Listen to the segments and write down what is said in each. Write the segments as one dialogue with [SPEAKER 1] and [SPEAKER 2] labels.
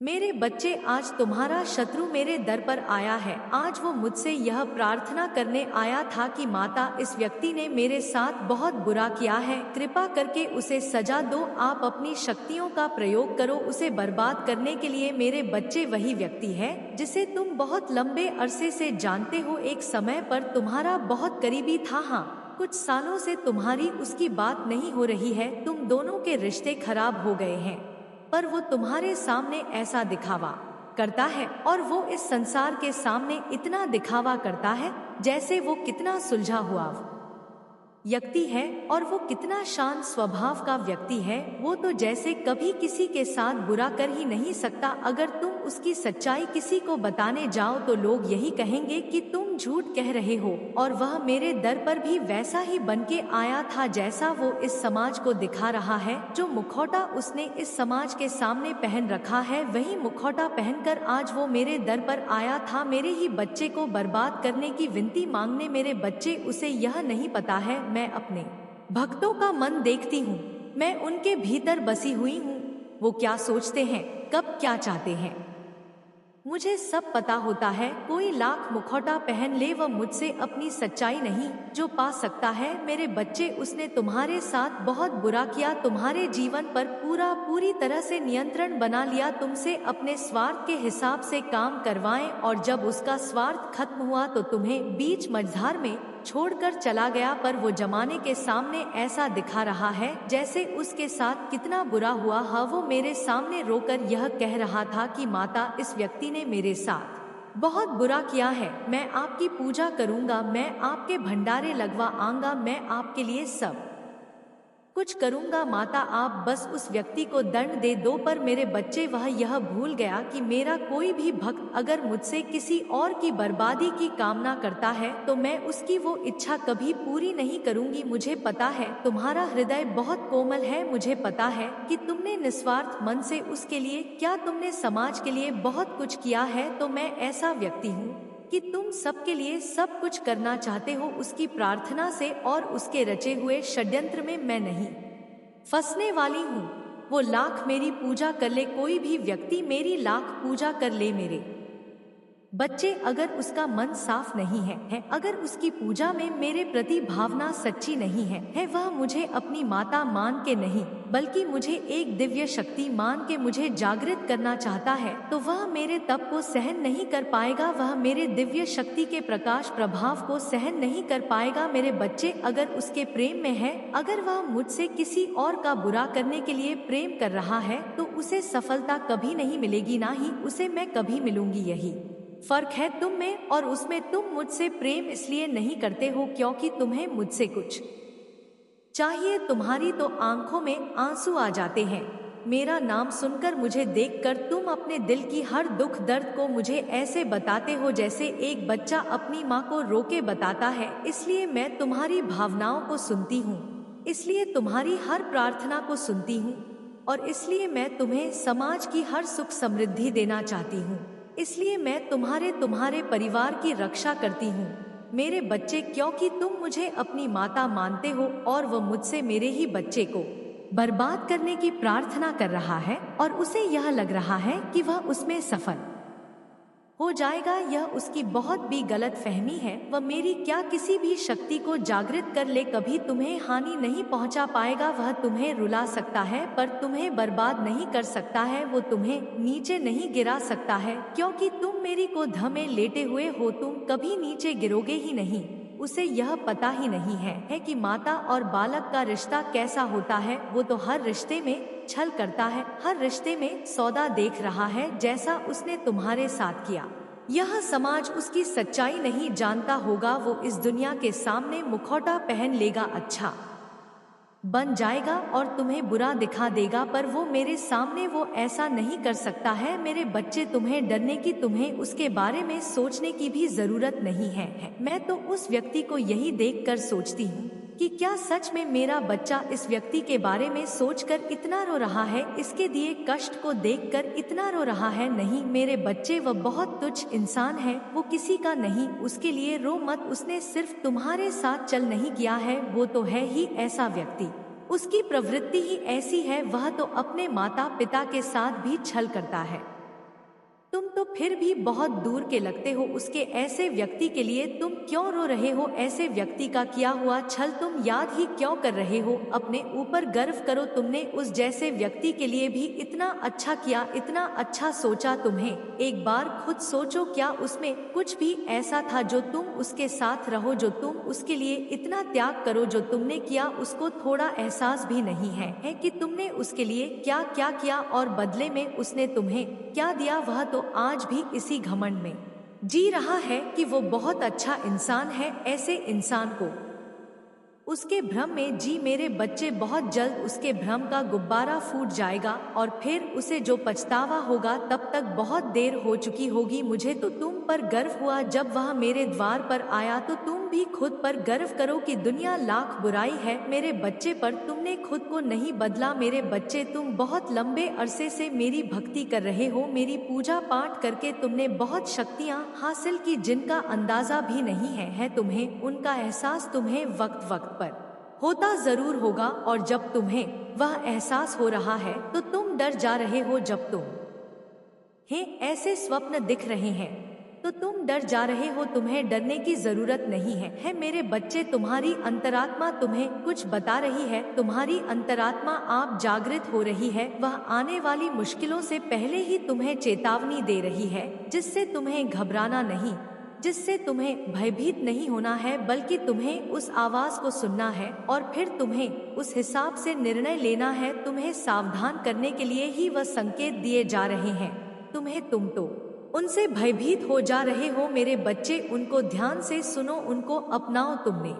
[SPEAKER 1] मेरे बच्चे, आज तुम्हारा शत्रु मेरे दर पर आया है। आज वो मुझसे यह प्रार्थना करने आया था कि माता, इस व्यक्ति ने मेरे साथ बहुत बुरा किया है, कृपा करके उसे सजा दो। आप अपनी शक्तियों का प्रयोग करो उसे बर्बाद करने के लिए। मेरे बच्चे, वही व्यक्ति है जिसे तुम बहुत लंबे अरसे से जानते हो, एक समय पर तुम्हारा बहुत करीबी था। हाँ, कुछ सालों से तुम्हारी उसकी बात नहीं हो रही है, तुम दोनों के रिश्ते खराब हो गए हैं, पर वो तुम्हारे सामने ऐसा दिखावा करता है और वो इस संसार के सामने इतना दिखावा करता है जैसे वो कितना सुलझा हुआ व्यक्ति है और वो कितना शांत स्वभाव का व्यक्ति है। वो तो जैसे कभी किसी के साथ बुरा कर ही नहीं सकता। अगर तुम उसकी सच्चाई किसी को बताने जाओ तो लोग यही कहेंगे कि तुम झूठ कह रहे हो। और वह मेरे दर पर भी वैसा ही बनके आया था जैसा वो इस समाज को दिखा रहा है। जो मुखौटा उसने इस समाज के सामने पहन रखा है, वही मुखौटा पहनकर आज वो मेरे दर पर आया था मेरे ही बच्चे को बर्बाद करने की विनती मांगने। मेरे बच्चे, उसे यह नहीं पता है, मैं अपने भक्तों का मन देखती हूँ, मैं उनके भीतर बसी हुई हूँ। वो क्या सोचते हैं, कब क्या चाहते हैं, मुझे सब पता होता है। कोई लाख मुखौटा पहन ले, वह मुझसे अपनी सच्चाई नहीं जो पा सकता है। मेरे बच्चे, उसने तुम्हारे साथ बहुत बुरा किया, तुम्हारे जीवन पर पूरी तरह से नियंत्रण बना लिया, तुमसे अपने स्वार्थ के हिसाब से काम करवाएं, और जब उसका स्वार्थ खत्म हुआ तो तुम्हें बीच मझधार में छोड़कर चला गया। पर वो जमाने के सामने ऐसा दिखा रहा है जैसे उसके साथ कितना बुरा हुआ। हाँ, वो मेरे सामने रोकर यह कह रहा था कि माता, इस व्यक्ति ने मेरे साथ बहुत बुरा किया है, मैं आपकी पूजा करूंगा, मैं आपके भंडारे लगवा आऊंगा, मैं आपके लिए सब कुछ करूंगा। माता, आप बस उस व्यक्ति को दंड दे दो। पर मेरे बच्चे, वह यह भूल गया कि मेरा कोई भी भक्त अगर मुझसे किसी और की बर्बादी की कामना करता है तो मैं उसकी वो इच्छा कभी पूरी नहीं करूंगी। मुझे पता है तुम्हारा हृदय बहुत कोमल है, मुझे पता है कि तुमने निस्वार्थ मन से उसके लिए क्या, तुमने समाज के लिए बहुत कुछ किया है। तो मैं ऐसा व्यक्ति हूँ कि तुम सबके लिए सब कुछ करना चाहते हो, उसकी प्रार्थना से और उसके रचे हुए षड्यंत्र में मैं नहीं फंसने वाली हूँ। वो लाख मेरी पूजा कर ले, कोई भी व्यक्ति मेरी लाख पूजा कर ले, मेरे बच्चे, अगर उसका मन साफ नहीं है, अगर उसकी पूजा में मेरे प्रति भावना सच्ची नहीं है, वह मुझे अपनी माता मान के नहीं बल्कि मुझे एक दिव्य शक्ति मान के मुझे जागृत करना चाहता है, तो वह मेरे तप को सहन नहीं कर पाएगा, वह मेरे दिव्य शक्ति के प्रकाश प्रभाव को सहन नहीं कर पाएगा। मेरे बच्चे, अगर उसके प्रेम में है, अगर वह मुझसे किसी और का बुरा करने के लिए प्रेम कर रहा है तो उसे सफलता कभी नहीं मिलेगी, ना ही उसे मैं कभी मिलूंगी। यही फर्क है तुम में और उसमें। तुम मुझसे प्रेम इसलिए नहीं करते हो क्योंकि तुम्हें मुझसे कुछ चाहिए, तुम्हारी तो आंखों में आंसू आ जाते हैं। मेरा नाम सुनकर, मुझे देखकर तुम अपने दिल की हर दुख दर्द को मुझे ऐसे बताते हो जैसे एक बच्चा अपनी माँ को रो के बताता है। इसलिए मैं तुम्हारी भावनाओं को सुनती हूँ, इसलिए तुम्हारी हर प्रार्थना को सुनती हूँ, और इसलिए मैं तुम्हें समाज की हर सुख समृद्धि देना चाहती हूँ। इसलिए मैं तुम्हारे परिवार की रक्षा करती हूँ मेरे बच्चे, क्योंकि तुम मुझे अपनी माता मानते हो और वह मुझसे मेरे ही बच्चे को बर्बाद करने की प्रार्थना कर रहा है और उसे यह लग रहा है कि वह उसमें सफल हो जाएगा। यह उसकी बहुत भी गलत फहमी है। वह मेरी क्या किसी भी शक्ति को जागृत कर ले, कभी तुम्हें हानि नहीं पहुंचा पाएगा। वह तुम्हें रुला सकता है पर तुम्हें बर्बाद नहीं कर सकता है, वो तुम्हें नीचे नहीं गिरा सकता है, क्योंकि तुम मेरी गोद में लेटे हुए हो, तुम कभी नीचे गिरोगे ही नहीं। उसे यह पता ही नहीं है कि माता और बालक का रिश्ता कैसा होता है। वो तो हर रिश्ते में छल करता है, हर रिश्ते में सौदा देख रहा है, जैसा उसने तुम्हारे साथ किया। यह समाज उसकी सच्चाई नहीं जानता होगा, वो इस दुनिया के सामने मुखौटा पहन लेगा, अच्छा बन जाएगा और तुम्हें बुरा दिखा देगा, पर वो मेरे सामने वो ऐसा नहीं कर सकता है। मेरे बच्चे, तुम्हें डरने की, तुम्हें उसके बारे में सोचने की भी जरूरत नहीं है। मैं तो उस व्यक्ति को यही देखकर सोचती हूँ कि क्या सच में मेरा बच्चा इस व्यक्ति के बारे में सोचकर इतना रो रहा है, इसके दिए कष्ट को देखकर इतना रो रहा है। नहीं मेरे बच्चे, वह बहुत तुच्छ इंसान है, वो किसी का नहीं, उसके लिए रो मत। उसने सिर्फ तुम्हारे साथ चल नहीं किया है, वो तो है ही ऐसा व्यक्ति, उसकी प्रवृत्ति ही ऐसी है। वह तो अपने माता पिता के साथ भी छल करता है। तुम तो फिर भी बहुत दूर के लगते हो उसके ऐसे व्यक्ति के लिए तुम क्यों रो रहे हो? ऐसे व्यक्ति का किया हुआ छल तुम याद ही क्यों कर रहे हो? अपने ऊपर गर्व करो, तुमने उस जैसे व्यक्ति के लिए भी इतना अच्छा किया, इतना अच्छा सोचा। तुम्हें एक बार खुद सोचो, क्या उसमें कुछ भी ऐसा था जो तुम उसके साथ रहो, जो तुम उसके लिए इतना त्याग करो? जो तुमने किया उसको थोड़ा एहसास भी नहीं है कि तुमने उसके लिए क्या क्या किया और बदले में उसने तुम्हें क्या दिया? वह तो आज भी इसी घमंड में जी रहा है कि वो बहुत अच्छा इंसान है। ऐसे इंसान को उसके भ्रम में जी मेरे बच्चे, बहुत जल्द उसके भ्रम का गुब्बारा फूट जाएगा और फिर उसे जो पछतावा होगा तब तक बहुत देर हो चुकी होगी। मुझे तो तुम पर गर्व हुआ जब वह मेरे द्वार पर आया, तो तुम भी खुद पर गर्व करो कि दुनिया लाख बुराई है मेरे बच्चे पर, तुमने खुद को नहीं बदला। मेरे बच्चे, तुम बहुत लंबे अरसे से मेरी भक्ति कर रहे हो, मेरी पूजा पाठ करके तुमने बहुत शक्तियाँ हासिल की जिनका अंदाजा भी नहीं है तुम्हें। उनका एहसास तुम्हें वक्त वक्त पर होता जरूर होगा, और जब तुम्हें वह एहसास हो रहा है तो तुम डर जा रहे हो। जब ऐसे स्वप्न दिख रहे हैं तो तुम डर जा रहे हो। तुम्हें डरने की जरूरत नहीं है मेरे बच्चे, तुम्हारी अंतरात्मा तुम्हें कुछ बता रही है। तुम्हारी अंतरात्मा आप जागृत हो रही है, वह आने वाली मुश्किलों से पहले ही तुम्हें चेतावनी दे रही है, जिससे तुम्हें घबराना नहीं, जिससे तुम्हें भयभीत नहीं होना है, बल्कि तुम्हें उस आवाज को सुनना है और फिर तुम्हें उस हिसाब से निर्णय लेना है। तुम्हें सावधान करने के लिए ही वह संकेत दिए जा रहे हैं तुम्हें। तुम तो उनसे भयभीत हो जा रहे हो मेरे बच्चे, उनको ध्यान से सुनो, उनको अपनाओ। तुमने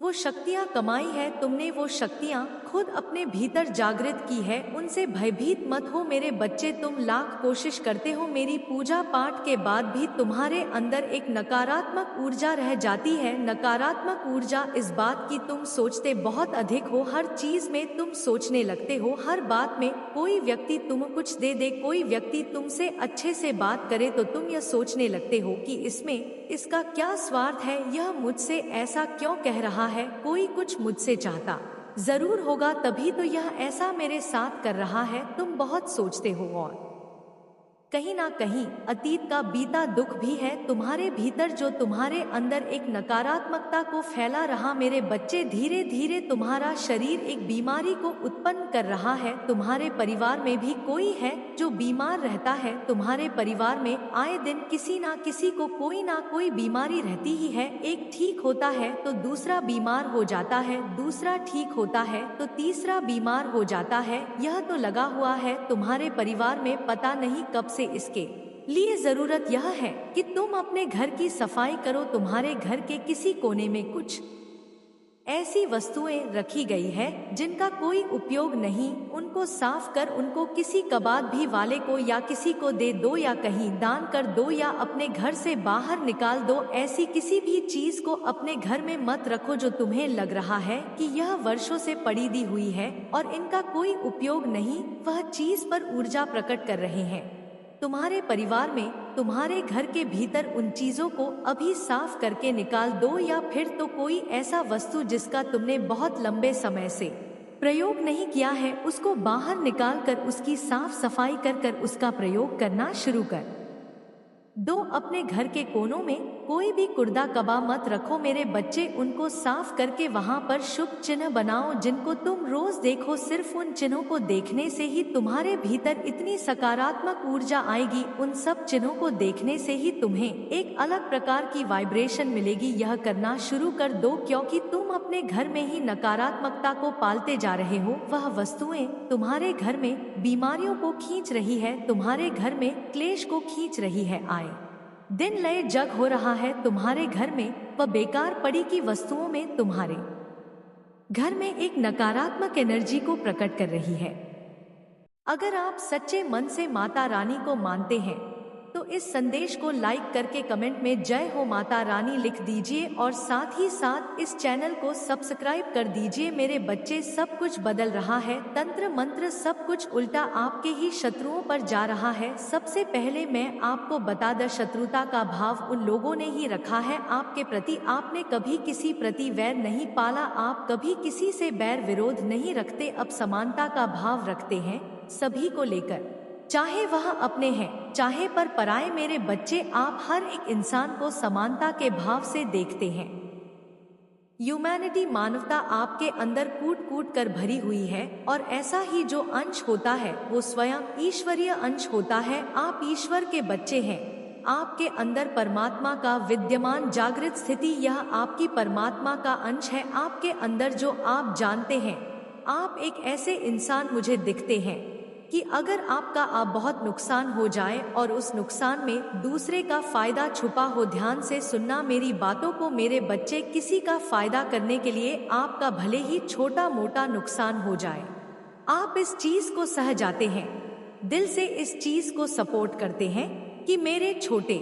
[SPEAKER 1] वो शक्तियाँ कमाई है, तुमने वो शक्तियाँ खुद अपने भीतर जागृत की है, उनसे भयभीत मत हो मेरे बच्चे। तुम लाख कोशिश करते हो, मेरी पूजा पाठ के बाद भी तुम्हारे अंदर एक नकारात्मक ऊर्जा रह जाती है। नकारात्मक ऊर्जा इस बात की, तुम सोचते बहुत अधिक हो, हर चीज में तुम सोचने लगते हो, हर बात में कोई व्यक्ति तुम कुछ दे दे, कोई व्यक्ति तुमसे अच्छे से बात करे तो तुम यह सोचने लगते हो कि इसमें इसका क्या स्वार्थ है, यह मुझसे ऐसा क्यों कह रहा है, कोई कुछ मुझसे चाहता जरूर होगा तभी तो यह ऐसा मेरे साथ कर रहा है। तुम बहुत सोचते हो और कहीं ना कहीं अतीत का बीता दुख भी है तुम्हारे भीतर, जो तुम्हारे अंदर एक नकारात्मकता को फैला रहा मेरे बच्चे। धीरे धीरे तुम्हारा शरीर एक बीमारी को उत्पन्न कर रहा है। तुम्हारे परिवार में भी कोई है जो बीमार रहता है, तुम्हारे परिवार में आए दिन किसी ना किसी को कोई ना कोई बीमारी रहती ही है। एक ठीक होता है तो दूसरा बीमार हो जाता है, दूसरा ठीक होता है तो तीसरा बीमार हो जाता है। यह तो लगा हुआ है तुम्हारे परिवार में, पता नहीं कब से। इसके लिए जरूरत यह है कि तुम अपने घर की सफाई करो। तुम्हारे घर के किसी कोने में कुछ ऐसी वस्तुएं रखी गई है जिनका कोई उपयोग नहीं, उनको साफ कर उनको किसी कबाड़ भी वाले को या किसी को दे दो, या कहीं दान कर दो, या अपने घर से बाहर निकाल दो। ऐसी किसी भी चीज को अपने घर में मत रखो जो तुम्हें लग रहा है कि यह वर्षों से पड़ी दी हुई है और इनका कोई उपयोग नहीं, वह चीज पर ऊर्जा प्रकट कर रहे हैं। तुम्हारे परिवार में, तुम्हारे घर के भीतर उन चीजों को अभी साफ करके निकाल दो, या फिर तो कोई ऐसा वस्तु जिसका तुमने बहुत लंबे समय से प्रयोग नहीं किया है उसको बाहर निकाल कर उसकी साफ सफाई कर उसका प्रयोग करना शुरू कर दो। अपने घर के कोनों में कोई भी कूड़ा कबा मत रखो मेरे बच्चे, उनको साफ करके वहाँ पर शुभ चिन्ह बनाओ जिनको तुम रोज देखो। सिर्फ उन चिन्हों को देखने से ही तुम्हारे भीतर इतनी सकारात्मक ऊर्जा आएगी, उन सब चिन्हों को देखने से ही तुम्हें एक अलग प्रकार की वाइब्रेशन मिलेगी। यह करना शुरू कर दो, क्योंकि तुम अपने घर में ही नकारात्मकता को पालते जा रहे हो। वह वस्तुएं तुम्हारे घर में बीमारियों को खींच रही है, तुम्हारे घर में क्लेश को खींच रही है। आए दिन लय जग हो रहा है तुम्हारे घर में, वह बेकार पड़ी की वस्तुओं में तुम्हारे घर में एक नकारात्मक एनर्जी को प्रकट कर रही है। अगर आप सच्चे मन से माता रानी को मानते हैं तो इस संदेश को लाइक करके कमेंट में जय हो माता रानी लिख दीजिए और साथ ही साथ इस चैनल को सब्सक्राइब कर दीजिए। मेरे बच्चे, सब कुछ बदल रहा है, तंत्र मंत्र सब कुछ उल्टा आपके ही शत्रुओं पर जा रहा है। सबसे पहले मैं आपको बता दूं, शत्रुता का भाव उन लोगों ने ही रखा है आपके प्रति। आपने कभी किसी प्रति वैर नहीं पाला, आप कभी किसी से बैर विरोध नहीं रखते, अब समानता का भाव रखते हैं, सभी को लेकर चाहे वह अपने हैं चाहे पर पराए मेरे बच्चे, आप हर एक इंसान को समानता के भाव से देखते हैं। ह्यूमैनिटी, मानवता आपके अंदर कूट कूट कर भरी हुई है, और ऐसा ही जो अंश होता है वो स्वयं ईश्वरीय अंश होता है। आप ईश्वर के बच्चे हैं। आपके अंदर परमात्मा का विद्यमान जागृत स्थिति, यह आपकी परमात्मा का अंश है। आपके अंदर जो आप जानते हैं, आप एक ऐसे इंसान मुझे दिखते हैं कि अगर आपका आप बहुत नुकसान हो जाए और उस नुकसान में दूसरे का फायदा छुपा हो, ध्यान से सुनना मेरी बातों को मेरे बच्चे, किसी का फायदा करने के लिए आपका भले ही छोटा मोटा नुकसान हो जाए, आप इस चीज को सह जाते हैं, दिल से इस चीज को सपोर्ट करते हैं कि मेरे छोटे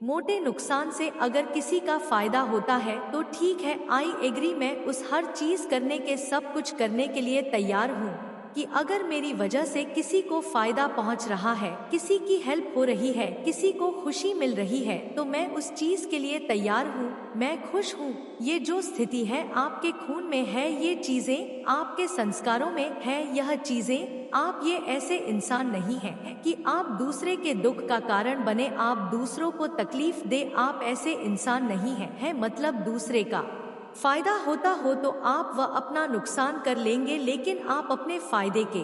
[SPEAKER 1] मोटे नुकसान से अगर किसी का फायदा होता है तो ठीक है, आई एग्री, मैं उस हर चीज करने के, सब कुछ करने के लिए तैयार हूँ कि अगर मेरी वजह से किसी को फायदा पहुंच रहा है, किसी की हेल्प हो रही है, किसी को खुशी मिल रही है, तो मैं उस चीज के लिए तैयार हूँ, मैं खुश हूँ। ये जो स्थिति है आपके खून में है, ये चीजें आपके संस्कारों में है, यह चीजें, आप ये ऐसे इंसान नहीं हैं कि आप दूसरे के दुख का कारण बने, आप दूसरों को तकलीफ दे, आप ऐसे इंसान नहीं हैं। मतलब दूसरे का फायदा होता हो तो आप वह अपना नुकसान कर लेंगे, लेकिन आप अपने फायदे के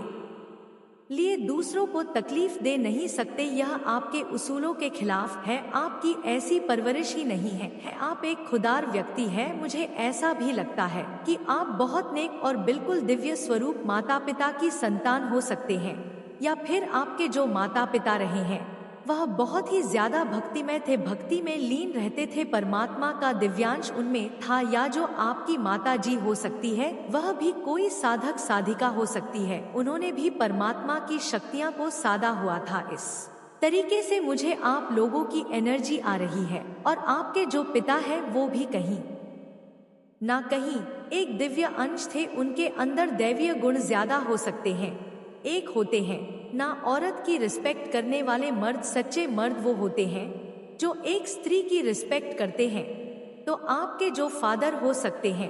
[SPEAKER 1] लिए दूसरों को तकलीफ दे नहीं सकते। यह आपके उसूलों के खिलाफ है, आपकी ऐसी परवरिश ही नहीं है। आप एक खुदार व्यक्ति है। मुझे ऐसा भी लगता है कि आप बहुत नेक और बिल्कुल दिव्य स्वरूप माता पिता की संतान हो सकते हैं, या फिर आपके जो माता पिता रहे हैं वह बहुत ही ज्यादा भक्तिमय थे, भक्ति में लीन रहते थे, परमात्मा का दिव्यांश उनमें था। या जो आपकी माता जी हो सकती है, वह भी कोई साधक साधिका हो सकती है, उन्होंने भी परमात्मा की शक्तियां को साधा हुआ था। इस तरीके से मुझे आप लोगों की एनर्जी आ रही है, और आपके जो पिता है वो भी कहीं ना कहीं एक दिव्य अंश थे, उनके अंदर दैवीय गुण ज्यादा हो सकते हैं। एक होते हैं ना औरत की रिस्पेक्ट करने वाले मर्द, सच्चे मर्द वो होते हैं जो एक स्त्री की रिस्पेक्ट करते हैं। तो आपके जो फादर हो सकते हैं,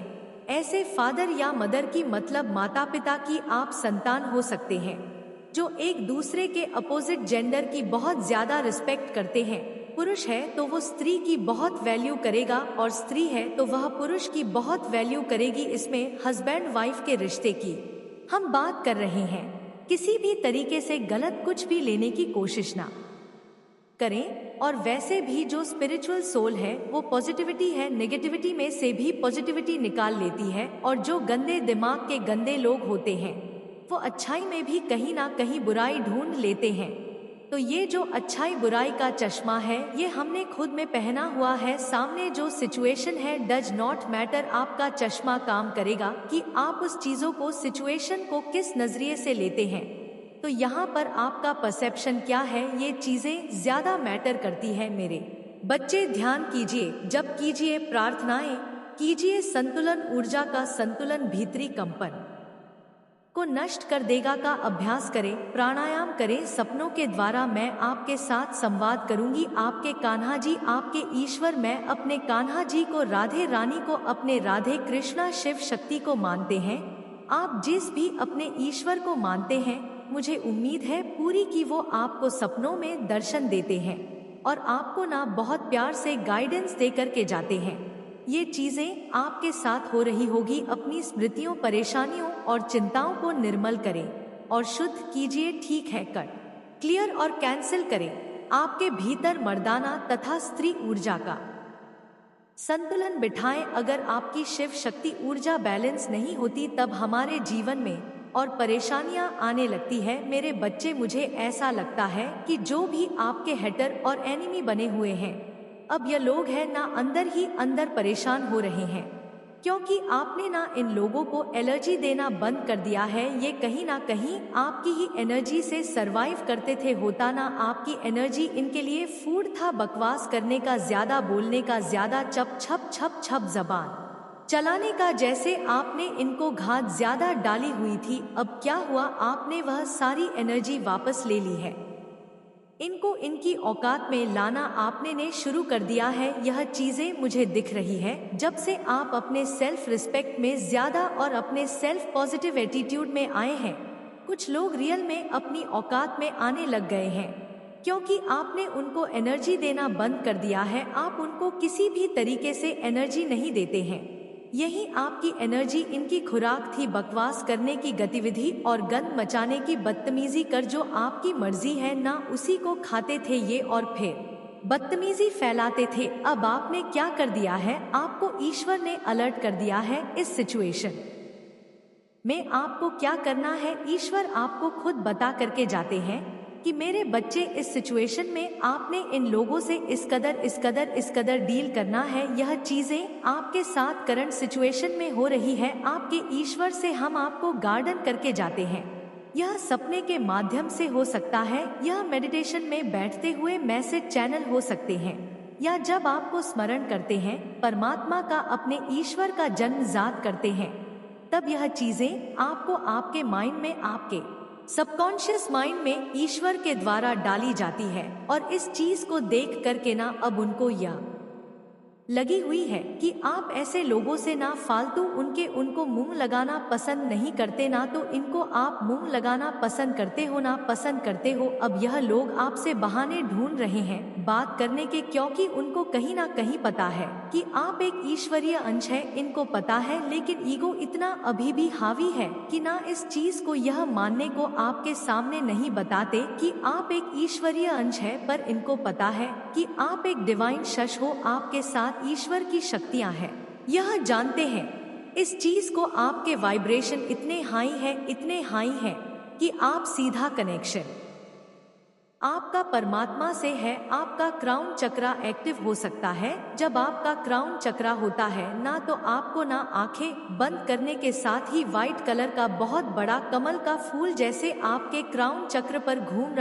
[SPEAKER 1] ऐसे फादर या मदर की मतलब माता पिता की आप संतान हो सकते हैं, जो एक दूसरे के अपोजिट जेंडर की बहुत ज्यादा रिस्पेक्ट करते हैं। पुरुष है तो वो स्त्री की बहुत वैल्यू करेगा, और स्त्री है तो वह पुरुष की बहुत वैल्यू करेगी। इसमें हस्बैंड वाइफ के रिश्ते की हम बात कर रहे हैं। किसी भी तरीके से गलत कुछ भी लेने की कोशिश ना करें। और वैसे भी जो स्पिरिचुअल सोल है वो पॉजिटिविटी है, नेगेटिविटी में से भी पॉजिटिविटी निकाल लेती है। और जो गंदे दिमाग के गंदे लोग होते हैं वो अच्छाई में भी कहीं ना कहीं बुराई ढूंढ लेते हैं। तो ये जो अच्छाई बुराई का चश्मा है, ये हमने खुद में पहना हुआ है। सामने जो सिचुएशन है डज नॉट मैटर, आपका चश्मा काम करेगा कि आप उस चीजों को, सिचुएशन को किस नजरिए से लेते हैं। तो यहाँ पर आपका परसेप्शन क्या है, ये चीजें ज्यादा मैटर करती है। मेरे बच्चे ध्यान कीजिए, जब कीजिए प्रार्थनाएं कीजिए, संतुलन, ऊर्जा का संतुलन भीतरी कंपन को नष्ट कर देगा का अभ्यास करें, प्राणायाम करें। सपनों के द्वारा मैं आपके साथ संवाद करूंगी, आपके कान्हा जी, आपके ईश्वर। मैं अपने कान्हा जी को, राधे रानी को, अपने राधे कृष्णा शिव शक्ति को मानते हैं। आप जिस भी अपने ईश्वर को मानते हैं, मुझे उम्मीद है पूरी कि वो आपको सपनों में दर्शन देते हैं और आपको ना बहुत प्यार से गाइडेंस दे करके जाते हैं। ये चीजें आपके साथ हो रही होगी। अपनी स्मृतियों, परेशानियों और चिंताओं को निर्मल करें और शुद्ध कीजिए। ठीक है, कट, क्लियर और कैंसिल करें। आपके भीतर मर्दाना तथा स्त्री ऊर्जा का संतुलन बिठाएं। अगर आपकी शिव शक्ति ऊर्जा बैलेंस नहीं होती तब हमारे जीवन में और परेशानियां आने लगती है। मेरे बच्चे, मुझे ऐसा लगता है कि जो भी आपके हेटर और एनिमी बने हुए हैं, अब ये लोग हैं ना अंदर ही अंदर परेशान हो रहे हैं, क्योंकि आपने ना इन लोगों को एनर्जी देना बंद कर दिया है। ये कहीं ना कहीं आपकी ही एनर्जी से सरवाइव करते थे। होता ना आपकी एनर्जी इनके लिए फूड था, बकवास करने का, ज्यादा बोलने का, ज्यादा चप छप छप छप जबान चलाने का। जैसे आपने इनको घात ज्यादा डाली हुई थी, अब क्या हुआ, आपने वह सारी एनर्जी वापस ले ली है। इनको इनकी औकात में लाना आपने ने शुरू कर दिया है। यह चीजें मुझे दिख रही है जब से आप अपने सेल्फ रिस्पेक्ट में ज्यादा और अपने सेल्फ पॉजिटिव एटीट्यूड में आए हैं। कुछ लोग रियल में अपनी औकात में आने लग गए हैं क्योंकि आपने उनको एनर्जी देना बंद कर दिया है। आप उनको किसी भी तरीके से एनर्जी नहीं देते हैं। यही आपकी एनर्जी इनकी खुराक थी, बकवास करने की गतिविधि और गंद मचाने की बदतमीजी कर जो आपकी मर्जी है ना उसी को खाते थे ये और फिर बदतमीजी फैलाते थे। अब आपने क्या कर दिया है, आपको ईश्वर ने अलर्ट कर दिया है इस सिचुएशन में आपको क्या करना है। ईश्वर आपको खुद बता करके जाते हैं कि मेरे बच्चे इस सिचुएशन में आपने इन लोगों से इस कदर डील करना है। यह चीजें आपके साथ करंट सिचुएशन में हो रही है। आपके ईश्वर से हम आपको गार्डन करके जाते हैं। यह सपने के माध्यम से हो सकता है, यह मेडिटेशन में बैठते हुए मैसेज चैनल हो सकते हैं, या जब आपको स्मरण करते हैं परमात्मा का, अपने ईश्वर का जन्म जात करते हैं, तब यह चीजें आपको आपके माइंड में, आपके सबकॉन्शियस माइंड में ईश्वर के द्वारा डाली जाती है। और इस चीज को देख करके ना अब उनको यह लगी हुई है कि आप ऐसे लोगों से ना फालतू उनको मुंह लगाना पसंद नहीं करते, ना तो इनको आप मुंह लगाना पसंद करते हो ना पसंद करते हो। अब यह लोग आपसे बहाने ढूंढ रहे हैं बात करने के, क्योंकि उनको कहीं ना कहीं पता है कि आप एक ईश्वरीय अंश है, इनको पता है। लेकिन ईगो इतना अभी भी हावी है कि ना इस चीज को यह मानने को आपके सामने नहीं बताते कि आप एक ईश्वरीय अंश है, पर इनको पता है कि आप एक डिवाइन शश हो, आपके साथ ईश्वर की शक्तियां हैं। यह जानते हैं इस चीज को, आपके वाइब्रेशन इतने हाई हैं कि आप सीधा कनेक्शन आपका परमात्मा से है। आपका क्राउन चक्रा एक्टिव हो सकता है। जब आपका क्राउन चक्रा होता है ना, तो आपको ना आंखें बंद करने के साथ ही व्हाइट कलर का बहुत बड़ा कमल का फूल जैसे आपके क्राउन चक्र पर घूम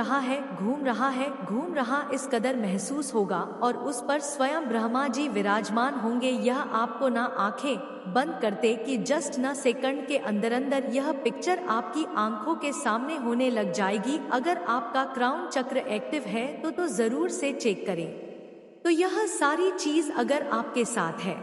[SPEAKER 1] रहा इस कदर महसूस होगा, और उस पर स्वयं ब्रह्मा जी विराजमान होंगे। यह आपको ना आंखें बंद करते कि जस्ट ना सेकंड के अंदर यह पिक्चर आपकी आंखों के सामने होने लग जाएगी। अगर आपका क्राउन चक्र एक्टिव है तो जरूर से चेक करें। तो यह सारी चीज अगर आपके साथ है